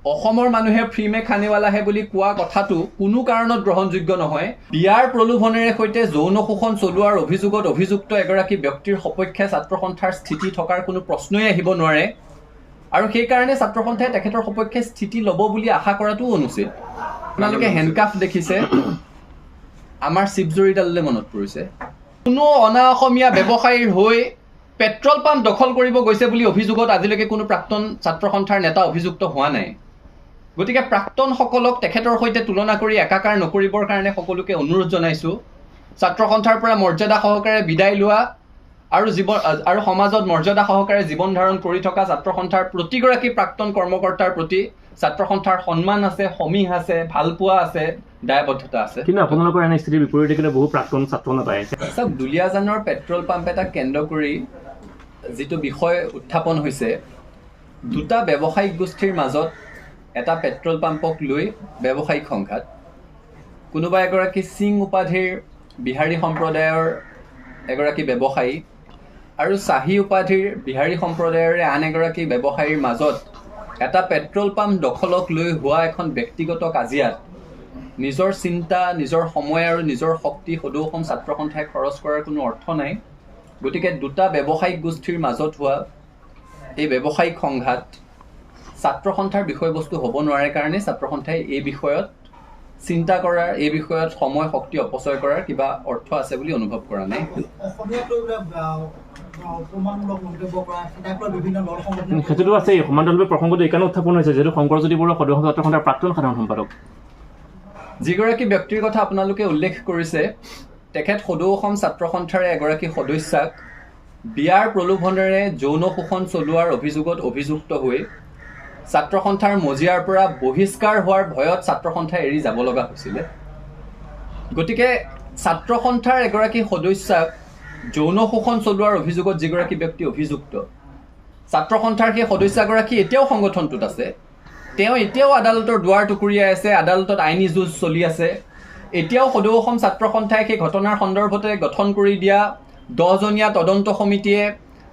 অসমৰ মানুহে ফ্ৰীমে খানেৱালাহে বুলি কোৱা কথাটো কোনো কাৰণত গ্ৰহণযোগ্য নহয়। বিয়াৰ প্ৰলোভনেৰে সৈতে যৌন শোষণ চলোৱাৰ অভিযোগত অভিযুক্ত এগৰাকী ব্যক্তিৰ সপক্ষে ছাত্ৰ সন্থাৰ স্থিতি থকাৰ কোনো প্ৰশ্নই আহিব নোৱাৰে আৰু সেইকাৰণে ছাত্ৰ সন্থাই তেখেতৰ সপক্ষে স্থিতি ল'ব বুলি আশা কৰাটোও অনুচিত। আপোনালোকে হেণ্ডকাফ দেখিছে, আমাৰ চিপজৰীডাললৈ মনত পৰিছে। কোনো অনা অসমীয়া ব্যৱসায়ীৰ হৈ পেট্ৰল পাম্প দখল কৰিব গৈছে বুলি অভিযোগত আজিলৈকে কোনো প্ৰাক্তন ছাত্ৰ সন্থাৰ নেতা অভিযুক্ত হোৱা নাই। গতিকে প্ৰাক্তনসকলক তেখেতৰ সৈতে তুলনা কৰি একাকাৰ নকৰিবৰ কাৰণে সকলোকে অনুৰোধ জনাইছোঁ। ছাত্ৰ সন্থাৰ পৰা মৰ্যাদা সহকাৰে বিদায় লোৱা আৰু সমাজত মৰ্যাদা সহকাৰে জীৱন ধাৰণ কৰি থকা ছাত্ৰ সন্থাৰ প্ৰতিগৰাকী প্ৰাক্তন কৰ্মকৰ্তাৰ প্ৰতি ছাত্ৰ সন্থাৰ সন্মান আছে, সমীহ আছে, ভালপোৱা আছে, দায়বদ্ধতা আছে। কিন্তু আপোনালোকৰ এনে স্থিতিৰ বিপৰীতে কিন্তু বহু প্ৰাক্তন ছাত্ৰ নেতা আছে। চাওক, দুলীয়াজানৰ পেট্ৰল পাম্প এটাক কেন্দ্ৰ কৰি যিটো বিষয় উত্থাপন হৈছে, দুটা ব্যৱসায়িক গোষ্ঠীৰ মাজত এটা পেট্ৰল পাম্পক লৈ ব্যৱসায়িক সংঘাত। কোনোবা এগৰাকী সিং উপাধিৰ বিহাৰী সম্প্ৰদায়ৰ এগৰাকী ব্যৱসায়ী আৰু চাহি উপাধিৰ বিহাৰী সম্প্ৰদায়ৰে আন এগৰাকী ব্যৱসায়ীৰ মাজত এটা পেট্ৰল পাম্প দখলক লৈ হোৱা এখন ব্যক্তিগত কাজিয়াত নিজৰ চিন্তা, নিজৰ সময় আৰু নিজৰ শক্তি সদৌ অসম ছাত্ৰ সন্থাই খৰচ কৰাৰ কোনো অৰ্থ নাই। গতিকে দুটা ব্যৱসায়িক গোষ্ঠীৰ মাজত হোৱা এই ব্যৱসায়িক সংঘাত ছাত্ৰ সন্থাৰ বিষয়বস্তু হ'ব নোৱাৰে কাৰণে ছাত্ৰ সন্থাই এই বিষয়ত চিন্তা কৰাৰ, এই বিষয়ত সময় শক্তি অপচয় কৰাৰ কিবা অৰ্থ আছে বুলি অনুভৱ কৰা নাই। সেইটোতো আছে। সমান্তৰালভাৱে প্ৰসংগটো এইকাৰণে উত্থাপন হৈছে যিহেতু শংকৰজ্যোতি বৰুৱা সদৌ ছাত্ৰ সন্থাৰ প্ৰাক্তন সাধাৰণ সম্পাদক। যিগৰাকী ব্যক্তিৰ কথা আপোনালোকে উল্লেখ কৰিছে, তেখেত সদৌ অসম ছাত্ৰ সন্থাৰে এগৰাকী সদস্যাক বিয়াৰ প্ৰলোভনেৰে যৌন শোষণ চলোৱাৰ অভিযোগত অভিযুক্ত হৈ ছাত্ৰ সন্থাৰ মজিয়াৰ পৰা বহিষ্কাৰ হোৱাৰ ভয়ত ছাত্ৰ সন্থাই এৰি যাব লগা হৈছিলে। গতিকে ছাত্ৰ সন্থাৰ এগৰাকী সদস্যাক যৌন শোষণ চলোৱাৰ অভিযোগত যিগৰাকী ব্যক্তি অভিযুক্ত, ছাত্ৰ সন্থাৰ সেই সদস্যগৰাকী এতিয়াও সংগঠনটোত আছে। তেওঁ এতিয়াও আদালতৰ দুৱাৰ টুকুৰিয়াই আছে, আদালতত আইনী যুঁজ চলি আছে। এতিয়াও সদৌ অসম ছাত্ৰ সন্থাই সেই ঘটনাৰ সন্দৰ্ভতে গঠন কৰি দিয়া 10জনীয়া তদন্ত সমিতিয়ে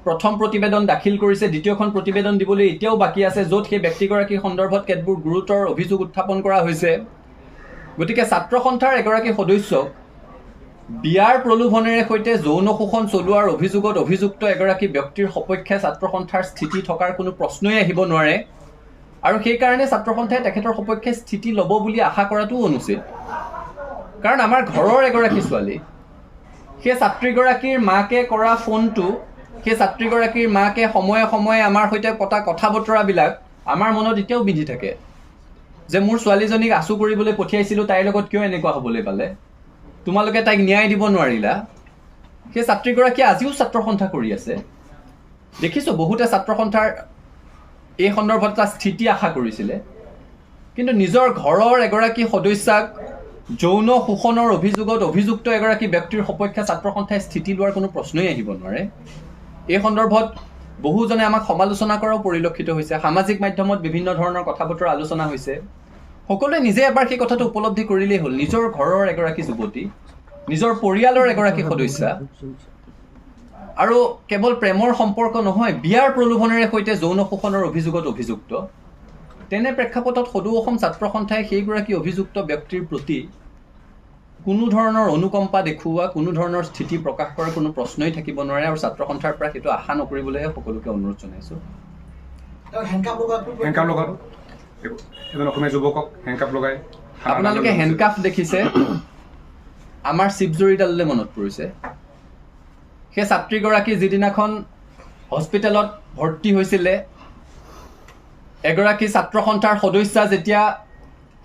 প্ৰথম প্ৰতিবেদন দাখিল কৰিছে, দ্বিতীয়খন প্ৰতিবেদন দিবলৈ এতিয়াও বাকী আছে, য'ত সেই ব্যক্তিগৰাকীৰ সন্দৰ্ভত কেতবোৰ গুৰুতৰ অভিযোগ উত্থাপন কৰা হৈছে। গতিকে ছাত্ৰ সন্থাৰ এগৰাকী সদস্যক বিয়াৰ প্ৰলোভনেৰে সৈতে যৌন শোষণ চলোৱাৰ অভিযোগত অভিযুক্ত এগৰাকী ব্যক্তিৰ সপক্ষে ছাত্ৰ সন্থাৰ স্থিতি থকাৰ কোনো প্ৰশ্নই আহিব নোৱাৰে আৰু সেইকাৰণে ছাত্ৰ সন্থাই তেখেতৰ সপক্ষে স্থিতি ল'ব বুলি আশা কৰাটোও অনুচিত। কাৰণ আমাৰ ঘৰৰ এগৰাকী ছোৱালী, সেই ছাত্ৰীগৰাকীৰ মাকে কৰা ফোনটো, সেই ছাত্ৰীগৰাকীৰ মাকে সময়ে সময়ে আমাৰ সৈতে পতা কথা বতৰাবিলাক আমাৰ মনত এতিয়াও বিধি থাকে যে মোৰ ছোৱালীজনীক আচু কৰিবলৈ পঠিয়াইছিলোঁ, তাইৰ লগত কিয় এনেকুৱা হ'বলৈ পালে, তোমালোকে তাইক ন্যায় দিব নোৱাৰিলা। সেই ছাত্ৰীগৰাকীয়ে আজিও ছাত্ৰ সন্থা কৰি আছে। দেখিছোঁ বহুতে ছাত্ৰ সন্থাৰ এই সন্দৰ্ভত এটা স্থিতি আশা কৰিছিলে, কিন্তু নিজৰ ঘৰৰ এগৰাকী সদস্যাক যৌন শোষণৰ অভিযোগত অভিযুক্ত এগৰাকী ব্যক্তিৰ সপক্ষে ছাত্ৰ সন্থাই স্থিতি লোৱাৰ কোনো প্ৰশ্নই আহিব নোৱাৰে। এই সন্দৰ্ভত বহুজনে আমাক সমালোচনা কৰাও পৰিলক্ষিত হৈছে। সামাজিক মাধ্যমত বিভিন্ন ধৰণৰ কথা বতৰা আলোচনা হৈছে। সকলোৱে নিজে এবাৰ সেই কথাটো উপলব্ধি কৰিলেই হ'ল, নিজৰ ঘৰৰ এগৰাকী যুৱতী, নিজৰ পৰিয়ালৰ এগৰাকী সদস্যা, আৰু কেৱল প্ৰেমৰ সম্পৰ্ক নহয়, বিয়াৰ প্ৰলোভনেৰে সৈতে যৌন শোষণৰ অভিযোগত অভিযুক্ত। তেনে প্ৰেক্ষাপটত সদৌ অসম ছাত্ৰ সন্থাই সেইগৰাকী অভিযুক্ত ব্যক্তিৰ প্ৰতি কোনো ধৰণৰ অনুকম্পা দেখুওৱা, কোনো ধৰণৰ স্থিতি প্ৰকাশ কৰাৰ কোনো প্ৰশ্নই থাকিব নোৱাৰে আৰু ছাত্ৰ সন্থাৰ পৰা সেইটো আশা নকৰিবলৈ সকলোকে অনুৰোধ জনাইছোঁ। আপোনালোকে হেণ্ডকাফ দেখিছে, আমাৰ চিপজৰীডাললৈ মনত পৰিছে। সেই ছাত্ৰীগৰাকী যিদিনাখন হস্পিটেলত ভৰ্তি হৈছিলে, এগৰাকী ছাত্ৰ সন্থাৰ সদস্যা যেতিয়া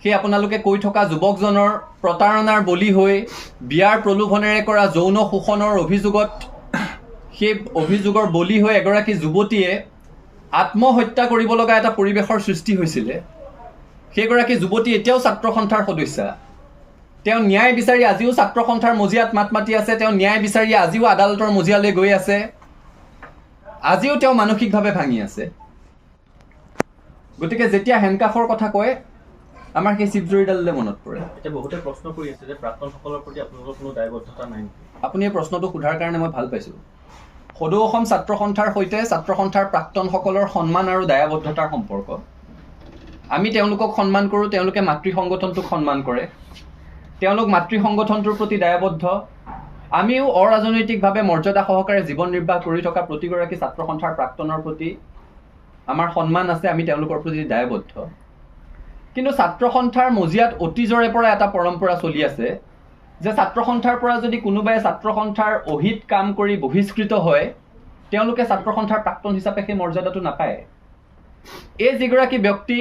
সেই আপোনালোকে কৈ থকা যুৱকজনৰ প্ৰতাৰণাৰ বলি হৈ বিয়াৰ প্ৰলোভনেৰে কৰা যৌন শোষণৰ অভিযোগত সেই অভিযোগৰ বলি হৈ এগৰাকী যুৱতীয়ে আত্মহত্যা কৰিব লগা এটা পৰিৱেশৰ সৃষ্টি হৈছিলে, সেইগৰাকী যুৱতী এতিয়াও ছাত্ৰ সন্থাৰ সদস্যা। তেওঁ ন্যায় বিচাৰি আজিও ছাত্ৰ সন্থাৰ মজিয়াত মাত মাতি আছে, তেওঁ ন্যায় বিচাৰি আজিও আদালতৰ মজিয়ালৈ গৈ আছে, আজিও তেওঁ মানসিকভাৱে ভাঙি আছে। গতিকে যেতিয়া হেণ্ডকাফৰ কথা কয়, আমাৰ সেই চিপজৰীডাললৈ মনত পৰে। এতিয়া বহুতে প্ৰশ্ন কৰি আছে যে প্ৰাক্তনসকলৰ প্ৰতি আপোনালোকৰ কোনো দায়বদ্ধতা নাই। আপুনি এই প্ৰশ্নটো সোধাৰ কাৰণে মই ভাল পাইছোঁ। সদৌ অসম ছাত্ৰ সন্থাৰ সৈতে ছাত্ৰ সন্থাৰ প্ৰাক্তনসকলৰ সন্মান আৰু দায়বদ্ধতাৰ সম্পৰ্ক। আমি তেওঁলোকক সন্মান কৰোঁ, তেওঁলোকে মাতৃ সংগঠনটোক সন্মান কৰে, তেওঁলোক মাতৃ সংগঠনটোৰ প্ৰতি দায়বদ্ধ। আমিও অৰাজনৈতিকভাৱে মৰ্যাদা সহকাৰে জীৱন নিৰ্বাহ কৰি থকা প্ৰতিগৰাকী ছাত্ৰ সন্থাৰ প্ৰাক্তনৰ প্ৰতি আমাৰ সন্মান আছে, আমি তেওঁলোকৰ প্ৰতি দায়বদ্ধ। কিন্তু ছাত্ৰ সন্থাৰ মজিয়াত অতীজৰে পৰা এটা পৰম্পৰা চলি আছে যে ছাত্ৰ সন্থাৰ পৰা যদি কোনোবাই ছাত্ৰ সন্থাৰ অহিত কাম কৰি বহিষ্কৃত হয়, তেওঁলোকে ছাত্ৰ সন্থাৰ প্ৰাক্তন হিচাপে সেই মৰ্যাদাটো নাপায়। এই যিগৰাকী ব্যক্তি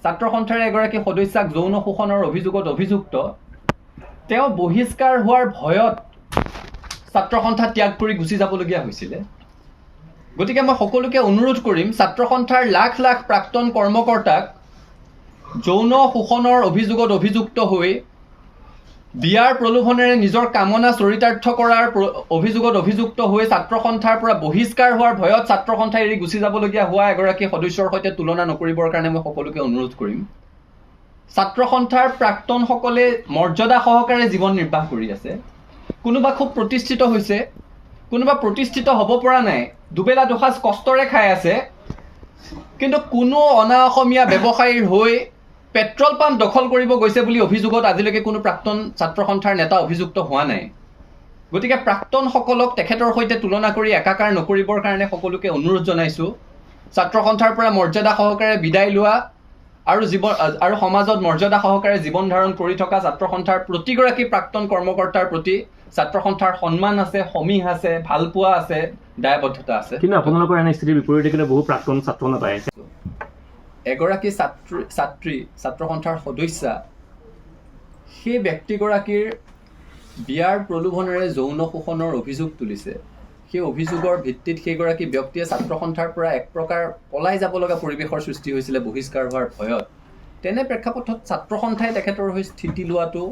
ছাত্ৰ সন্থাৰ এগৰাকী সদস্যাক যৌন শোষণৰ অভিযোগত অভিযুক্ত, তেওঁ বহিষ্কাৰ হোৱাৰ ভয়ত ছাত্ৰ সন্থা ত্যাগ কৰি গুচি যাবলগীয়া হৈছিলে। গতিকে মই সকলোকে অনুৰোধ কৰিম, ছাত্ৰ সন্থাৰ লাখ লাখ প্ৰাক্তন কৰ্মকৰ্তাক যৌন শোষণৰ অভিযোগত অভিযুক্ত হৈ বিয়াৰ প্ৰলোভনেৰে নিজৰ কামনা চৰিতাৰ্থ কৰাৰ অভিযোগত অভিযুক্ত হৈ ছাত্ৰ সন্থাৰ পৰা বহিষ্কাৰ হোৱাৰ ভয়ত ছাত্ৰ সন্থা এৰি গুচি যাবলগীয়া হোৱা এগৰাকী সদস্যৰ সৈতে তুলনা নকৰিবৰ কাৰণে মই সকলোকে অনুৰোধ কৰিম। ছাত্ৰ সন্থাৰ প্ৰাক্তনসকলে মৰ্যাদা সহকাৰে জীৱন নিৰ্বাহ কৰি আছে। কোনোবা খুব প্ৰতিষ্ঠিত হৈছে, কোনোবা প্ৰতিষ্ঠিত হ'ব পৰা নাই, দুবেলা দুসাঁজ কষ্টৰে খাই আছে, কিন্তু কোনো অনা অসমীয়া ব্যৱসায়ীৰ হৈ পেট্ৰল পাম্প দখল কৰিব গৈছে বুলি অভিযোগত আজিলৈকে কোনো প্ৰাক্তন ছাত্ৰ সন্থাৰ নেতা অভিযুক্ত হোৱা নাই। গতিকে প্ৰাক্তনসকলক তেখেতৰ সৈতে তুলনা কৰি একাকাৰ নকৰিবৰ কাৰণে সকলোকে অনুৰোধ জনাইছোঁ। ছাত্ৰ সন্থাৰ পৰা মৰ্যাদা সহকাৰে বিদায় লোৱা আৰু সমাজত মৰ্যাদা সহকাৰে জীৱন ধাৰণ কৰি থকা ছাত্ৰ সন্থাৰ প্ৰতিগৰাকী প্ৰাক্তন কৰ্মকৰ্তাৰ প্ৰতি ছাত্ৰ সন্থাৰ সন্মান আছে, সমীহ আছে, ভালপোৱা আছে, দায়বদ্ধতা আছে। কিন্তু আপোনালোকৰ এনে স্থিতিৰ বিপৰীতে কিন্তু বহু প্ৰাক্তন ছাত্ৰ নেতাই আছে। এগৰাকী ছাত্ৰ সন্থাৰ সদস্যা, সেই ব্যক্তিগৰাকীৰ বিয়াৰ প্ৰলোভনেৰে যৌন শোষণৰ অভিযোগ তুলিছে। সেই অভিযোগৰ ভিত্তিত সেইগৰাকী ব্যক্তিয়ে ছাত্ৰ সন্থাৰ পৰা এক প্ৰকাৰ পলাই যাব লগা পৰিৱেশৰ সৃষ্টি হৈছিলে বহিষ্কাৰ হোৱাৰ ভয়ত। তেনে প্ৰেক্ষাপটত ছাত্ৰ সন্থাই তেখেতৰ হৈ স্থিতি লোৱাটো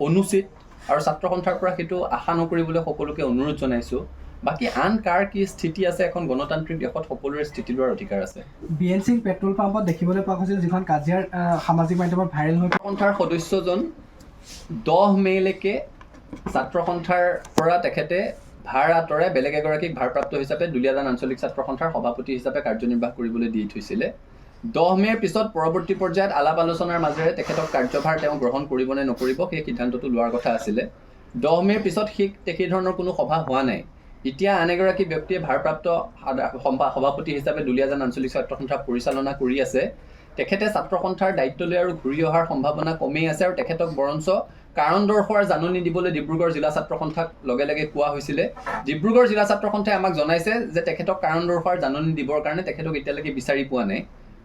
অনুচিত আৰু ছাত্ৰ সন্থাৰ পৰা সেইটো আশা নকৰিবলৈ সকলোকে অনুৰোধ জনাইছোঁ। বাকী আন কাৰ কি স্থিতি আছে, এখন গণতান্ত্ৰিক দেশত সকলোৰে স্থিতি লোৱাৰ অধিকাৰ আছে। BNC পেট্ৰল পাম্পত দেখিবলৈ পোৱা গৈছিল যিখন কাজিয়াৰ সামাজিক মাধ্যমত ভাইৰেল হৈ সন্থাৰ সদস্যজন 10 মে'লৈকে ছাত্ৰ সন্থাৰ পৰা তেখেতে ভাৰ আঁতৰাই বেলেগ এগৰাকীক ভাৰপ্ৰাপ্ত হিচাপে দুলীয়াজান আঞ্চলিক ছাত্ৰ সন্থাৰ সভাপতি হিচাপে কাৰ্যনিৰ্বাহ কৰিবলৈ দি থৈছিলে। 10 মে'ৰ পিছত পৰৱৰ্তী পৰ্যায়ত আলাপ আলোচনাৰ মাজেৰে তেখেতক কাৰ্যভাৰ তেওঁ গ্ৰহণ কৰিব নে নকৰিব সেই সিদ্ধান্তটো লোৱাৰ কথা আছিলে। 10 মে'ৰ পিছত সেই ধৰণৰ কোনো সভা হোৱা নাই। এতিয়া আন এগৰাকী ব্যক্তিয়ে ভাৰপ্ৰাপ্ত সভাপতি হিচাপে দুলীয়াজান আঞ্চলিক ছাত্ৰ সন্থা পৰিচালনা কৰি আছে। তেখেতে ছাত্ৰ সন্থাৰ দায়িত্ব লৈ আৰু ঘূৰি অহাৰ সম্ভাৱনা কমেই আছে আৰু তেখেতক বৰঞ্চ কাৰণ দৰ্শোৱাৰ জাননী দিবলৈ ডিব্ৰুগড় জিলা ছাত্ৰ সন্থাক লগে লগে কোৱা হৈছিলে। ডিব্ৰুগড় জিলা ছাত্ৰ সন্থাই আমাক জনাইছে যে তেখেতক কাৰণ দৰ্শোৱাৰ জাননী দিবৰ কাৰণে তেখেতক এতিয়ালৈকে বিচাৰি পোৱা নাই।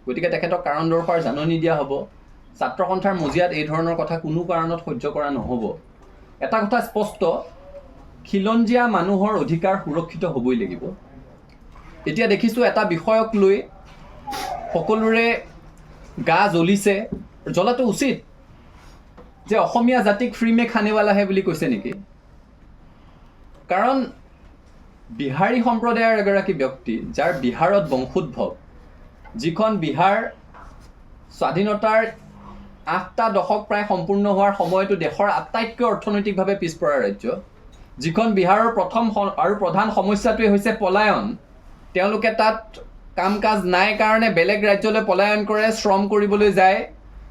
গতিকে তেখেতক কাৰণ দৰ্শোৱাৰ জাননী দিয়া হ'ব। ছাত্ৰ সন্থাৰ মজিয়াত এই ধৰণৰ কথা কোনো কাৰণত সহ্য কৰা নহ'ব। এটা কথা স্পষ্ট, খিলঞ্জীয়া মানুহৰ অধিকাৰ সুৰক্ষিত হ'বই লাগিব। এতিয়া দেখিছোঁ এটা বিষয়ক লৈ সকলোৰে গা জ্বলিছে, জ্বলাটো উচিত, যে অসমীয়া জাতিক ফ্ৰী মে খানেৱালাহে বুলি কৈছে নেকি? কাৰণ বিহাৰী সম্প্ৰদায়ৰ এগৰাকী ব্যক্তি, যাৰ বিহাৰত বংশোদ্ভৱ, যিখন বিহাৰ স্বাধীনতাৰ 8টা দশক প্ৰায় সম্পূৰ্ণ হোৱাৰ সময়তো দেশৰ আটাইতকৈ অৰ্থনৈতিকভাৱে পিছপৰা ৰাজ্য, যিখন বিহাৰৰ প্ৰথম আৰু প্ৰধান সমস্যাটোৱে হৈছে পলায়ন। তেওঁলোকে তাত কাম কাজ নাই কাৰণে বেলেগ ৰাজ্যলৈ পলায়ন কৰে, শ্ৰম কৰিবলৈ যায়।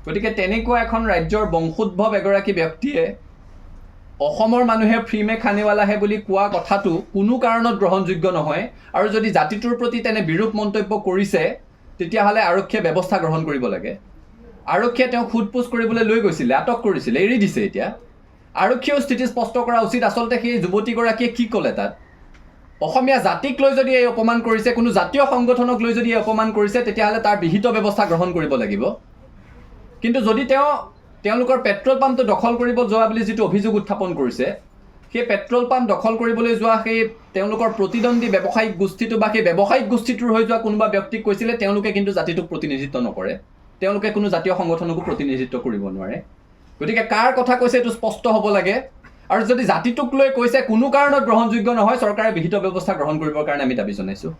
গতিকে তেনেকুৱা এখন ৰাজ্যৰ বংশোদ্ভৱ এগৰাকী ব্যক্তিয়ে অসমৰ মানুহে ফ্ৰী মে খানেৱালাহে বুলি কোৱা কথাটো কোনো কাৰণত গ্ৰহণযোগ্য নহয়। আৰু যদি জাতিটোৰ প্ৰতি তেনে বিৰূপ মন্তব্য কৰিছে তেতিয়াহ'লে আৰক্ষীয়ে ব্যৱস্থা গ্ৰহণ কৰিব লাগে। আৰক্ষীয়ে তেওঁক সোধ-পোছ কৰিবলৈ লৈ গৈছিলে, আটক কৰিছিলে, এৰি দিছে এতিয়া। আৰক্ষীয়েও স্থিতি স্পষ্ট কৰা উচিত, আচলতে সেই যুৱতীগৰাকীয়ে কি ক'লে তাত। অসমীয়া জাতিক লৈ যদি এই অপমান কৰিছে, কোনো জাতীয় সংগঠনক লৈ যদি এই অপমান কৰিছে, তেতিয়াহ'লে তাৰ বিহিত ব্যৱস্থা গ্ৰহণ কৰিব লাগিব। কিন্তু যদি তেওঁলোকৰ পেট্ৰল পাম্পটো দখল কৰিব যোৱা বুলি যিটো অভিযোগ উত্থাপন কৰিছে, সেই পেট্ৰল পাম্প দখল কৰিবলৈ যোৱা সেই তেওঁলোকৰ প্ৰতিদ্বন্দ্বী ব্যৱসায়িক গোষ্ঠীটো বা সেই ব্যৱসায়িক গোষ্ঠীটোৰ হৈ যোৱা কোনোবা ব্যক্তিক কৈছিলে, তেওঁলোকে কিন্তু জাতিটোক প্ৰতিনিধিত্ব নকৰে, তেওঁলোকে কোনো জাতীয় সংগঠনকো প্ৰতিনিধিত্ব কৰিব নোৱাৰে। গতিকে কাৰ কথা কৈছে এইটো স্পষ্ট হ'ব লাগে। আৰু যদি জাতিটোক লৈ কৈছে কোনো কাৰণত গ্ৰহণযোগ্য নহয়, চৰকাৰে বিহিত ব্যৱস্থা গ্ৰহণ কৰিবৰ কাৰণে আমি দাবী জনাইছোঁ।